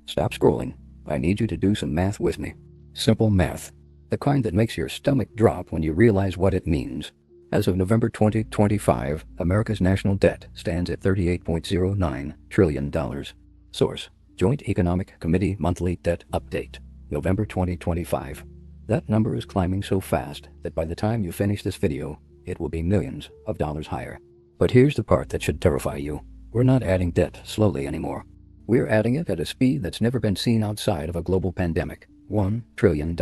Stop scrolling. I need you to do some math with me. Simple math. The kind that makes your stomach drop when you realize what it means. As of November 2025, America's national debt stands at $38.09 trillion. Source: Joint Economic Committee Monthly Debt Update, November 2025. That number is climbing so fast that by the time you finish this video, it will be millions of dollars higher. But here's the part that should terrify you. We're not adding debt slowly anymore. We're adding it at a speed that's never been seen outside of a global pandemic. $1 trillion.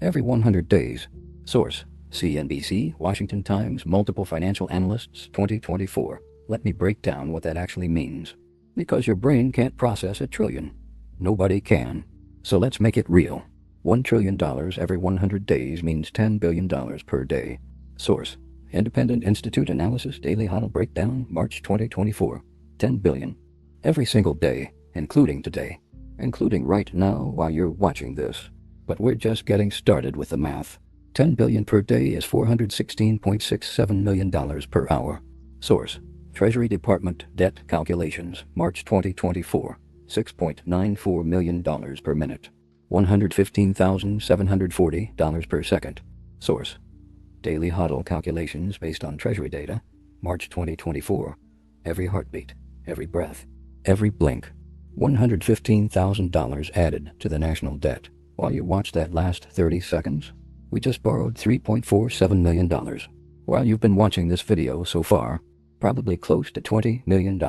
Every 100 days. Source: CNBC, Washington Times, Multiple Financial Analysts, 2024. Let me break down what that actually means. Because your brain can't process a trillion. Nobody can. So let's make it real. $1 trillion every 100 days means $10 billion per day. Source: Independent Institute Analysis Daily Huddle Breakdown, March 2024. 10 billion. Every single day, including today. Including right now while you're watching this. But we're just getting started with the math. 10 billion per day is $416.67 million per hour. Source: Treasury Department Debt Calculations, March 2024. $6.94 million per minute. $115,740 per second. Source: Daily Huddle Calculations based on Treasury data, March 2024. Every heartbeat, every breath, every blink. $115,000 added to the national debt. While you watch that last 30 seconds, we just borrowed $3.47 million. While you've been watching this video so far, probably close to $20 million.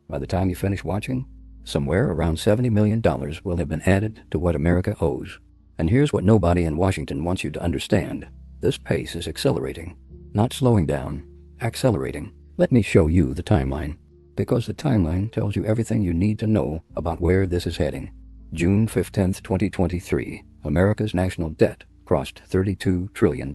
By the time you finish watching, somewhere around $70 million will have been added to what America owes. And here's what nobody in Washington wants you to understand. This pace is accelerating, not slowing down, accelerating. Let me show you the timeline, because the timeline tells you everything you need to know about where this is heading. June 15, 2023, America's national debt crossed $32 trillion.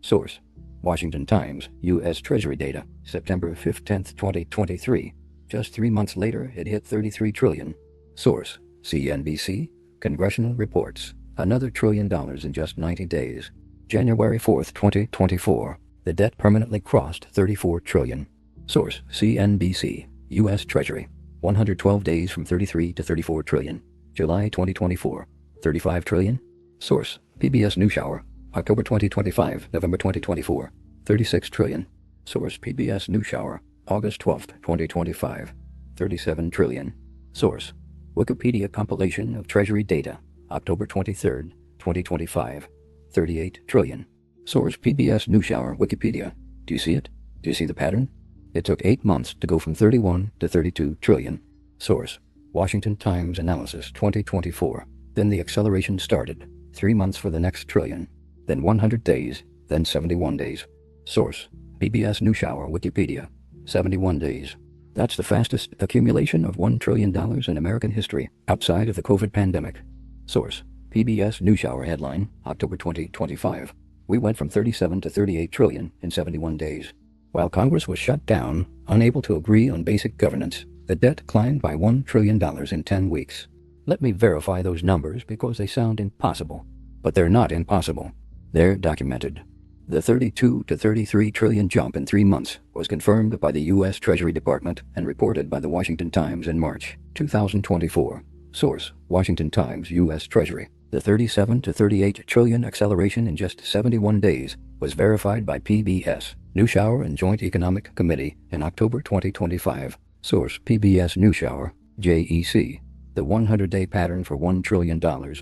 Source: Washington Times, U.S. Treasury data, September 15, 2023. Just 3 months later, it hit $33 trillion. Source: CNBC, Congressional Reports, another $1 trillion in just 90 days. January 4, 2024, the debt permanently crossed $34 trillion. Source: CNBC, U.S. Treasury, 112 days from 33 to 34 trillion. July 2024, 35 trillion. Source: PBS NewsHour, October 2025, November 2024, 36 trillion. Source: PBS NewsHour, August 12, 2025, 37 trillion. Source: Wikipedia compilation of Treasury data, October 23, 2025, 38 trillion. Source: PBS NewsHour, Wikipedia. Do you see it? Do you see the pattern? It took 8 months to go from 31 to 32 trillion. Source: Washington Times Analysis 2024. Then the acceleration started. 3 months for the next trillion. Then 100 days. Then 71 days. Source: PBS NewsHour, Wikipedia. 71 days. That's the fastest accumulation of $1 trillion in American history outside of the COVID pandemic. Source: PBS NewsHour headline, October 2025. We went from 37 to 38 trillion in 71 days. While Congress was shut down, unable to agree on basic governance, the debt climbed by $1 trillion in 10 weeks. Let me verify those numbers because they sound impossible. But they're not impossible. They're documented. The 32 to 33 trillion jump in 3 months was confirmed by the U.S. Treasury Department and reported by the Washington Times in March 2024. Source: Washington Times, U.S. Treasury. The 37 to 38 trillion acceleration in just 71 days was verified by PBS NewsHour and Joint Economic Committee in October 2025. Source: PBS NewsHour, JEC. The 100-day pattern for $1 trillion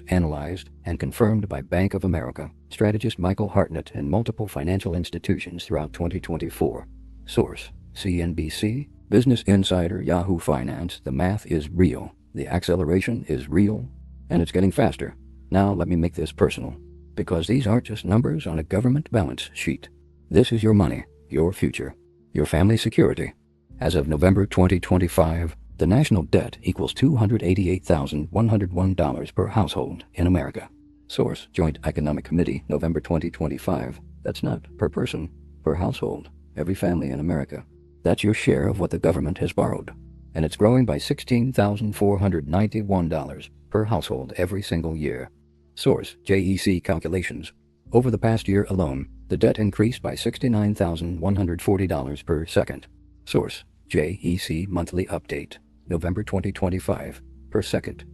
analyzed and confirmed by Bank of America strategist Michael Hartnett and multiple financial institutions throughout 2024. Source: CNBC, Business Insider, Yahoo Finance. The math is real. The acceleration is real. And it's getting faster. Now let me make this personal. Because these aren't just numbers on a government balance sheet. This is your money, your future, your family security. As of November 2025, the national debt equals $288,101 per household in America. Source: Joint Economic Committee, November 2025. That's not per person, per household, every family in America. That's your share of what the government has borrowed. And it's growing by $16,491 per household every single year. Source: JEC calculations. Over the past year alone, the debt increased by $69,140 per second. Source: JEC monthly update, November 2025, per second.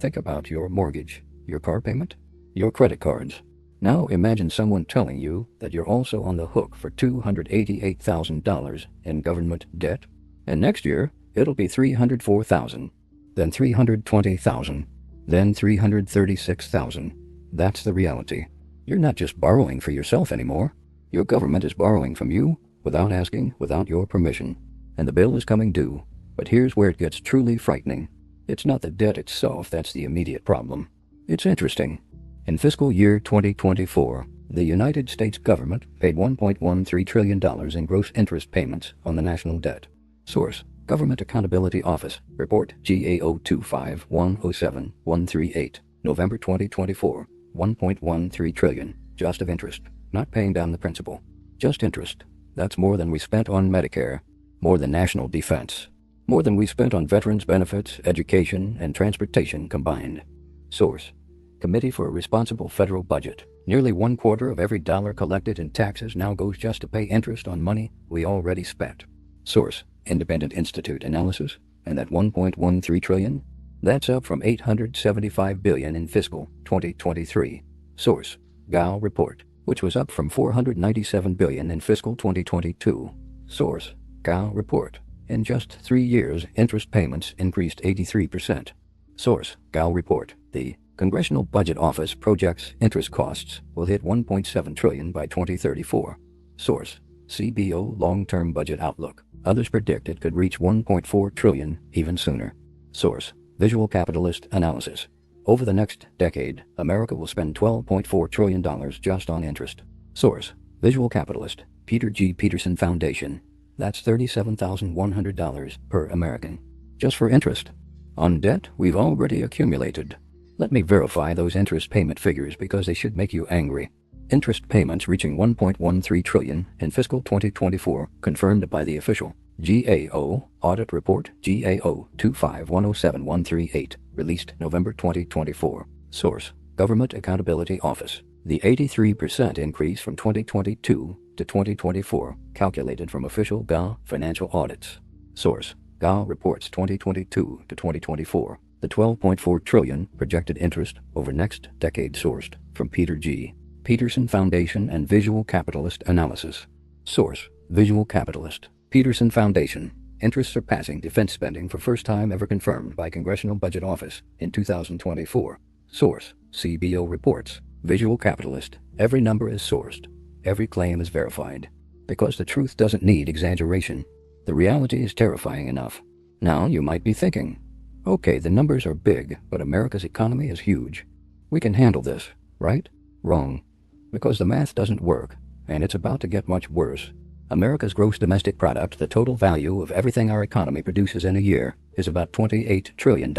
Think about your mortgage, your car payment, your credit cards. Now imagine someone telling you that you're also on the hook for $288,000 in government debt, and next year it'll be $304,000, then $320,000, then $336,000. That's the reality. You're not just borrowing for yourself anymore. Your government is borrowing from you without asking, without your permission. And the bill is coming due. But here's where it gets truly frightening. It's not the debt itself that's the immediate problem. It's interesting. In fiscal year 2024, the United States government paid $1.13 trillion in gross interest payments on the national debt. Source: Government Accountability Office, Report GAO 25107-138, November 2024. 1.13 trillion, just of interest, not paying down the principal. Just interest. That's more than we spent on Medicare, more than national defense, more than we spent on veterans benefits, education, and transportation combined. Source: Committee for a Responsible Federal Budget. Nearly 1/4 of every dollar collected in taxes now goes just to pay interest on money we already spent. Source: Independent Institute Analysis. And that 1.13 trillion? That's up from $875 billion in fiscal 2023. Source: GAO Report, which was up from $497 billion in fiscal 2022. Source: GAO Report. In just 3 years, interest payments increased 83%. Source: GAO Report. The Congressional Budget Office projects interest costs will hit $1.7 trillion by 2034. Source: CBO Long-Term Budget Outlook. Others predict it could reach $1.4 trillion even sooner. Source: Visual Capitalist Analysis. Over the next decade, America will spend $12.4 trillion just on interest. Source: Visual Capitalist, Peter G. Peterson Foundation. That's $37,100 per American, just for interest. On debt we've already accumulated. Let me verify those interest payment figures because they should make you angry. Interest payments reaching $1.13 trillion in fiscal 2024, confirmed by the official GAO Audit Report GAO 25107-138, released November 2024. Source: Government Accountability Office. The 83% increase from 2022 to 2024, calculated from official GAO financial audits. Source: GAO Reports 2022 to 2024. The $12.4 trillion projected interest over next decade, sourced from Peter G. Peterson Foundation and Visual Capitalist Analysis. Source: Visual Capitalist, Peterson Foundation. Interest surpassing defense spending for first time ever confirmed by Congressional Budget Office in 2024. Source: CBO Reports. Visual Capitalist. Every number is sourced. Every claim is verified. Because the truth doesn't need exaggeration. The reality is terrifying enough. Now you might be thinking, okay, the numbers are big, but America's economy is huge. We can handle this, right? Wrong. Because the math doesn't work, and it's about to get much worse. America's gross domestic product, the total value of everything our economy produces in a year, is about $28 trillion.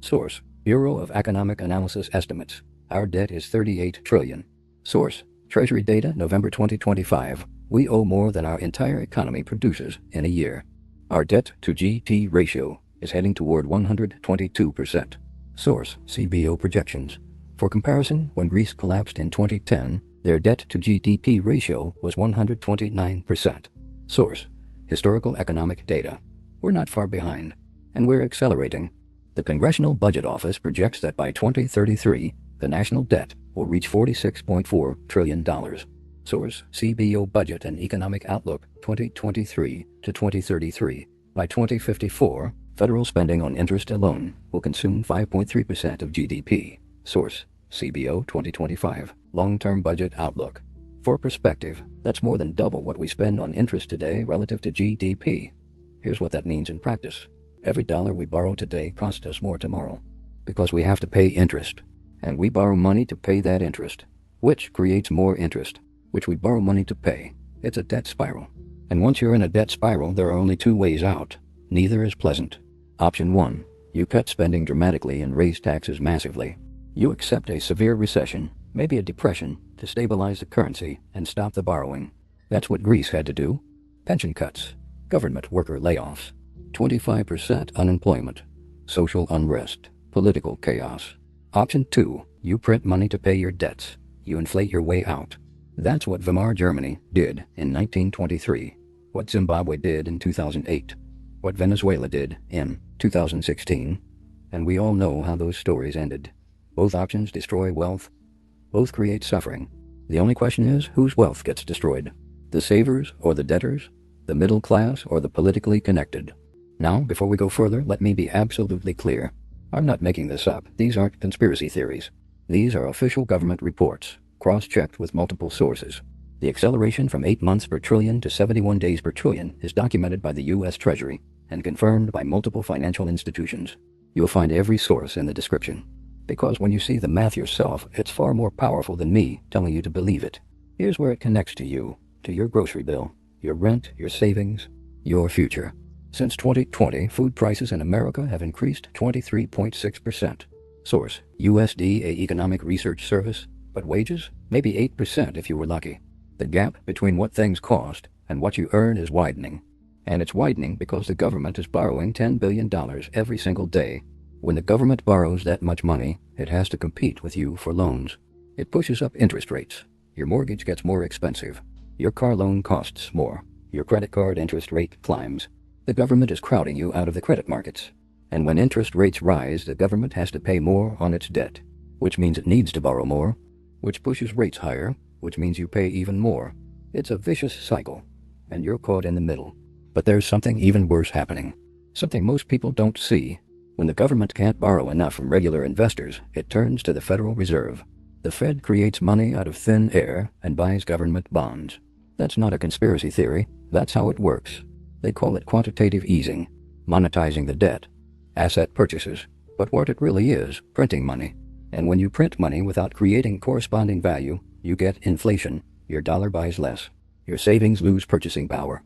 Source: Bureau of Economic Analysis Estimates. Our debt is $38 trillion. Source: Treasury data, November 2025. We owe more than our entire economy produces in a year. Our debt to GDP ratio is heading toward 122%. Source: CBO projections. For comparison, when Greece collapsed in 2010, their debt to GDP ratio was 129%. Source: Historical economic data. We're not far behind, and we're accelerating. The Congressional Budget Office projects that by 2033, the national debt will reach $46.4 trillion. Source: CBO Budget and Economic Outlook 2023 to 2033. By 2054, federal spending on interest alone will consume 5.3% of GDP. Source: CBO 2025, Long-Term Budget Outlook. For perspective, that's more than double what we spend on interest today relative to GDP. Here's what that means in practice. Every dollar we borrow today costs us more tomorrow, because we have to pay interest. And we borrow money to pay that interest, which creates more interest, which we borrow money to pay. It's a debt spiral. And once you're in a debt spiral, there are only two ways out. Neither is pleasant. Option 1. You cut spending dramatically and raise taxes massively. You accept a severe recession, maybe a depression, to stabilize the currency and stop the borrowing. That's what Greece had to do. Pension cuts, government worker layoffs, 25% unemployment, social unrest, political chaos. Option 2. You print money to pay your debts. You inflate your way out. That's what Weimar Germany did in 1923, what Zimbabwe did in 2008, what Venezuela did in 2016, And we all know how those stories ended. Both options destroy wealth. Both create suffering. The only question is, whose wealth gets destroyed? The savers or the debtors? The middle class or the politically connected? Now, before we go further, let me be absolutely clear. I'm not making this up. These aren't conspiracy theories. These are official government reports, cross-checked with multiple sources. The acceleration from 8 months per trillion to 71 days per trillion is documented by the U.S. Treasury and confirmed by multiple financial institutions. You'll find every source in the description. Because when you see the math yourself, it's far more powerful than me telling you to believe it. Here's where it connects to you, to your grocery bill, your rent, your savings, your future. Since 2020, food prices in America have increased 23.6%. Source, USDA Economic Research Service, but wages? Maybe 8% if you were lucky. The gap between what things cost and what you earn is widening. And it's widening because the government is borrowing $10 billion every single day. When the government borrows that much money, it has to compete with you for loans. It pushes up interest rates. Your mortgage gets more expensive. Your car loan costs more. Your credit card interest rate climbs. The government is crowding you out of the credit markets. And when interest rates rise, the government has to pay more on its debt, which means it needs to borrow more, which pushes rates higher, which means you pay even more. It's a vicious cycle, and you're caught in the middle. But there's something even worse happening. Something most people don't see. When the government can't borrow enough from regular investors, it turns to the Federal Reserve. The Fed creates money out of thin air and buys government bonds. That's not a conspiracy theory. That's how it works. They call it quantitative easing, monetizing the debt, asset purchases. But what it really is, printing money. And when you print money without creating corresponding value, you get inflation. Your dollar buys less. Your savings lose purchasing power.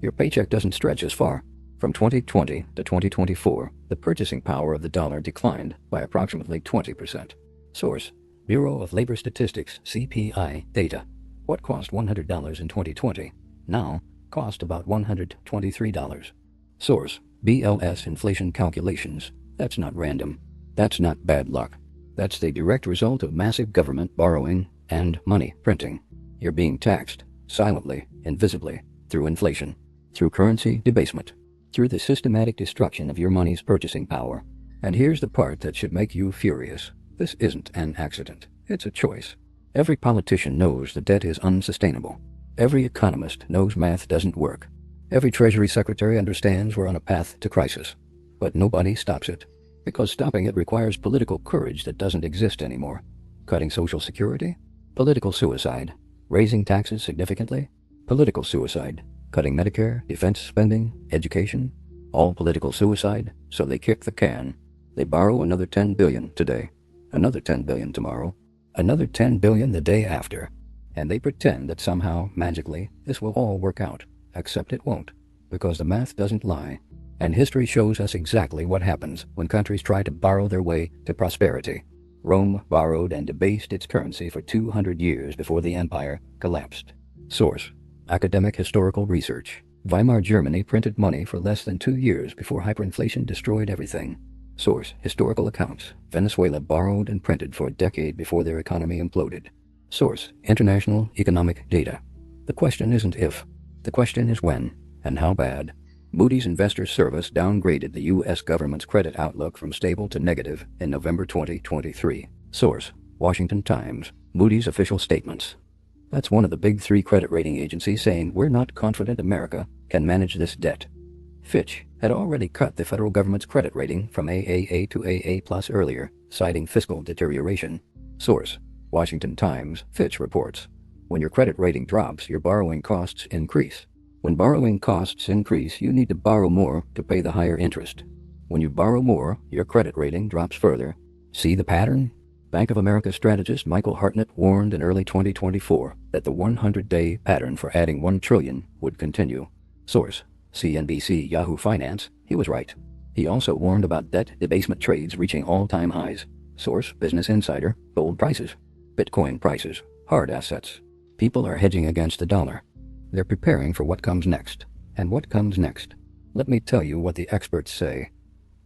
Your paycheck doesn't stretch as far. From 2020 to 2024, the purchasing power of the dollar declined by approximately 20%. Source, Bureau of Labor Statistics, CPI data. What cost $100 in 2020 now cost about $123. Source, BLS inflation calculations. That's not random. That's not bad luck. That's the direct result of massive government borrowing and money printing. You're being taxed, silently, invisibly, through inflation, through currency debasement, through the systematic destruction of your money's purchasing power. And here's the part that should make you furious. This isn't an accident. It's a choice. Every politician knows the debt is unsustainable. Every economist knows math doesn't work. Every Treasury Secretary understands we're on a path to crisis. But nobody stops it. Because stopping it requires political courage that doesn't exist anymore. Cutting Social Security? Political suicide. Raising taxes significantly? Political suicide. Cutting Medicare, defense spending, education? All political suicide, so they kick the can. They borrow another $10 billion today. Another $10 billion tomorrow. Another $10 billion the day after. And they pretend that somehow, magically, this will all work out. Except it won't. Because the math doesn't lie. And history shows us exactly what happens when countries try to borrow their way to prosperity. Rome borrowed and debased its currency for 200 years before the empire collapsed. Source, Academic Historical Research. Weimar Germany printed money for less than 2 years before hyperinflation destroyed everything. Source, Historical Accounts. Venezuela borrowed and printed for a decade before their economy imploded. Source, International Economic Data. The question isn't if. The question is when, and how bad. Moody's Investors Service downgraded the U.S. government's credit outlook from stable to negative in November 2023. Source, Washington Times. Moody's official statements. That's one of the big three credit rating agencies saying we're not confident America can manage this debt. Fitch had already cut the federal government's credit rating from AAA to AA+ earlier, citing fiscal deterioration. Source, Washington Times. Fitch reports, when your credit rating drops, your borrowing costs increase. When borrowing costs increase, you need to borrow more to pay the higher interest. When you borrow more, your credit rating drops further. See the pattern? Bank of America strategist Michael Hartnett warned in early 2024 that the 100-day pattern for adding $1 trillion would continue. Source, CNBC Yahoo Finance. He was right. He also warned about debt debasement trades reaching all-time highs. Source, Business Insider. Gold prices, Bitcoin prices, hard assets. People are hedging against the dollar. They're preparing for what comes next. And what comes next? Let me tell you what the experts say.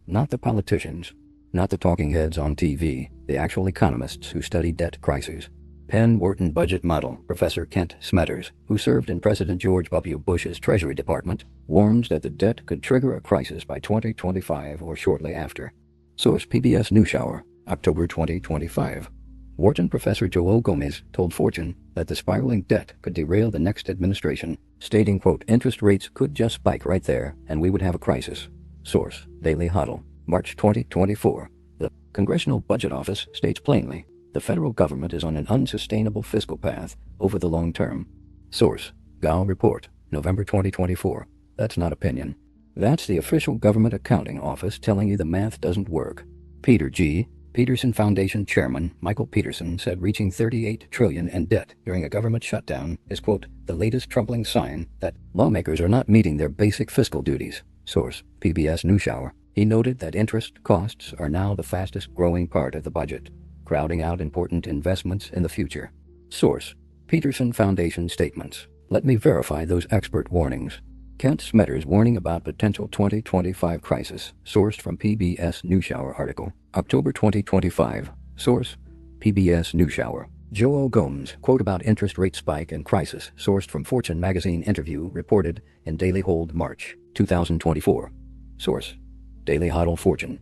Not the politicians, not the talking heads on TV, the actual economists who study debt crises. Penn Wharton budget model Professor Kent Smetters, who served in President George W. Bush's Treasury Department, warns that the debt could trigger a crisis by 2025 or shortly after. Source PBS NewsHour, October 2025. Wharton professor Joel Gomez told Fortune that the spiraling debt could derail the next administration, stating, quote, interest rates could just spike right there and we would have a crisis. Source, Daily Huddle, March 2024. The Congressional Budget Office states plainly, the federal government is on an unsustainable fiscal path over the long term. Source, Gao Report, November 2024. That's not opinion. That's the official government accounting office telling you the math doesn't work. Peter G. Peterson Foundation Chairman Michael Peterson said reaching $38 trillion in debt during a government shutdown is, quote, the latest troubling sign that lawmakers are not meeting their basic fiscal duties. Source, PBS NewsHour. He noted that interest costs are now the fastest growing part of the budget, crowding out important investments in the future. Source, Peterson Foundation statements. Let me verify those expert warnings. Kent Smetter's warning about potential 2025 crisis, sourced from PBS NewsHour article, October 2025. Source, PBS NewsHour. Joel Gomez quote about interest rate spike and crisis, sourced from Fortune magazine interview reported in Daily Hold March 2024. Source, Daily Huddle Fortune.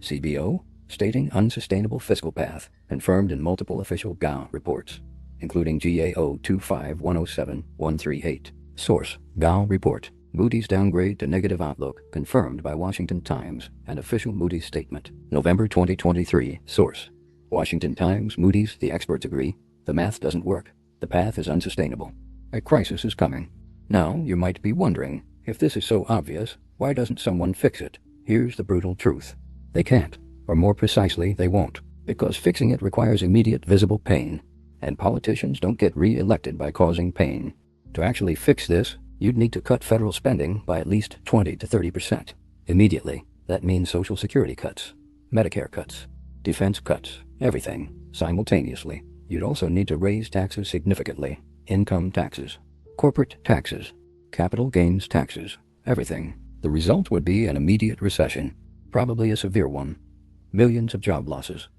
CBO, stating unsustainable fiscal path, confirmed in multiple official GAO reports, including GAO 25107-138. Source, GAO Report. Moody's downgrade to negative outlook, confirmed by Washington Times, an official Moody's statement. November 2023. Source, Washington Times. Moody's, the experts agree, the math doesn't work. The path is unsustainable. A crisis is coming. Now, you might be wondering, if this is so obvious, why doesn't someone fix it? Here's the brutal truth. They can't, or more precisely, they won't, because fixing it requires immediate visible pain, and politicians don't get re-elected by causing pain. To actually fix this, you'd need to cut federal spending by at least 20 to 30%. Immediately, that means Social Security cuts, Medicare cuts, defense cuts, everything, simultaneously. You'd also need to raise taxes significantly, income taxes, corporate taxes, capital gains taxes, everything. The result would be an immediate recession, probably a severe one. Millions of job losses,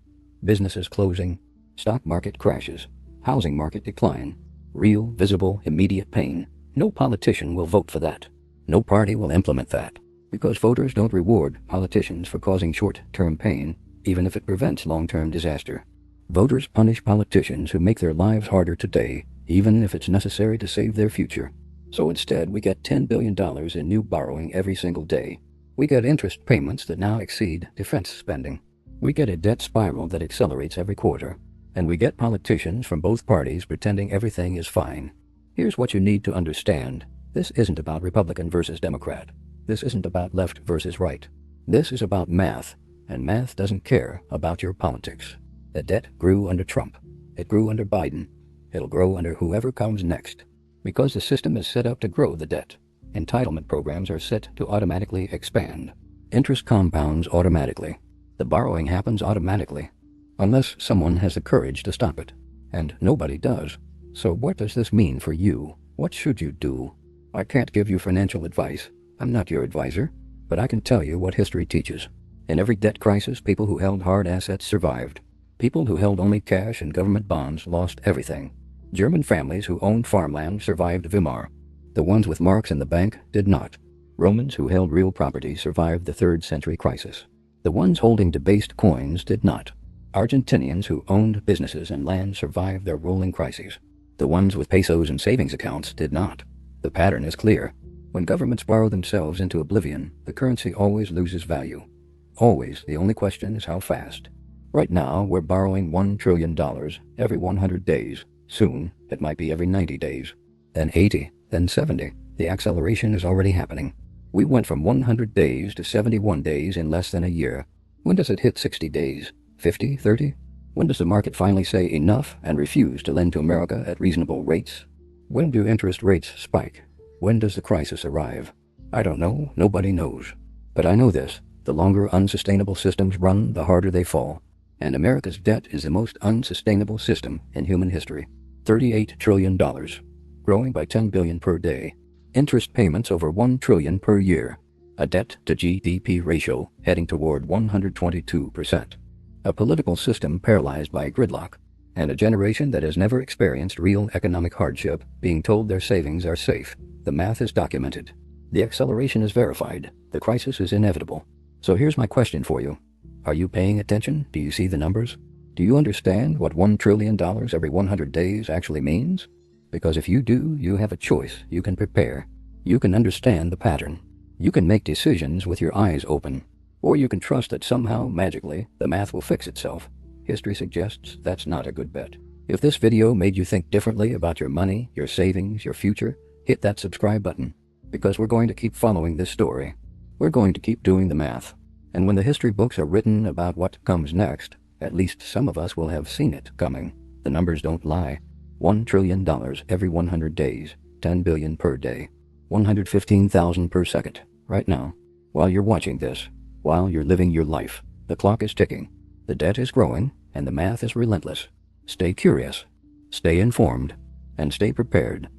businesses closing, stock market crashes, housing market decline, real, visible, immediate pain. No politician will vote for that. No party will implement that, because voters don't reward politicians for causing short-term pain, even if it prevents long-term disaster. Voters punish politicians who make their lives harder today, even if it's necessary to save their future. So instead, we get $10 billion in new borrowing every single day. We get interest payments that now exceed defense spending. We get a debt spiral that accelerates every quarter. And we get politicians from both parties pretending everything is fine. Here's what you need to understand. This isn't about Republican versus Democrat. This isn't about left versus right. This is about math, and math doesn't care about your politics. The debt grew under Trump. It grew under Biden. It'll grow under whoever comes next. Because the system is set up to grow the debt. Entitlement programs are set to automatically expand. Interest compounds automatically. The borrowing happens automatically, unless someone has the courage to stop it. And nobody does. So what does this mean for you? What should you do? I can't give you financial advice. I'm not your advisor. But I can tell you what history teaches. In every debt crisis, people who held hard assets survived. People who held only cash and government bonds lost everything. German families who owned farmland survived Weimar. The ones with marks in the bank did not. Romans who held real property survived the 3rd century crisis. The ones holding debased coins did not. Argentinians who owned businesses and land survived their rolling crises. The ones with pesos and savings accounts did not. The pattern is clear. When governments borrow themselves into oblivion, the currency always loses value. Always. The only question is how fast. Right now, we're borrowing $1 trillion every 100 days. Soon, it might be every 90 days. Then 80, then 70. The acceleration is already happening. We went from 100 days to 71 days in less than a year. When does it hit 60 days? 50, 30? When does the market finally say enough and refuse to lend to America at reasonable rates? When do interest rates spike? When does the crisis arrive? I don't know. Nobody knows. But I know this. The longer unsustainable systems run, the harder they fall. And America's debt is the most unsustainable system in human history. $38 trillion, growing by $10 billion per day. Interest payments over $1 trillion per year. A debt to GDP ratio heading toward 122%. A political system paralyzed by gridlock, and a generation that has never experienced real economic hardship being told their savings are safe. The math is documented. The acceleration is verified. The crisis is inevitable. So here's my question for you. Are you paying attention? Do you see the numbers? Do you understand what $1 trillion every 100 days actually means? Because if you do, you have a choice. You can prepare. You can understand the pattern. You can make decisions with your eyes open. Or you can trust that somehow, magically, the math will fix itself. History suggests that's not a good bet. If this video made you think differently about your money, your savings, your future, hit that subscribe button. Because we're going to keep following this story. We're going to keep doing the math. And when the history books are written about what comes next, at least some of us will have seen it coming. The numbers don't lie. $1 trillion every 100 days, 10 billion per day, 115,000 per second, right now, while you're watching this, while you're living your life. The clock is ticking, the debt is growing, and the math is relentless. Stay curious, stay informed, and stay prepared.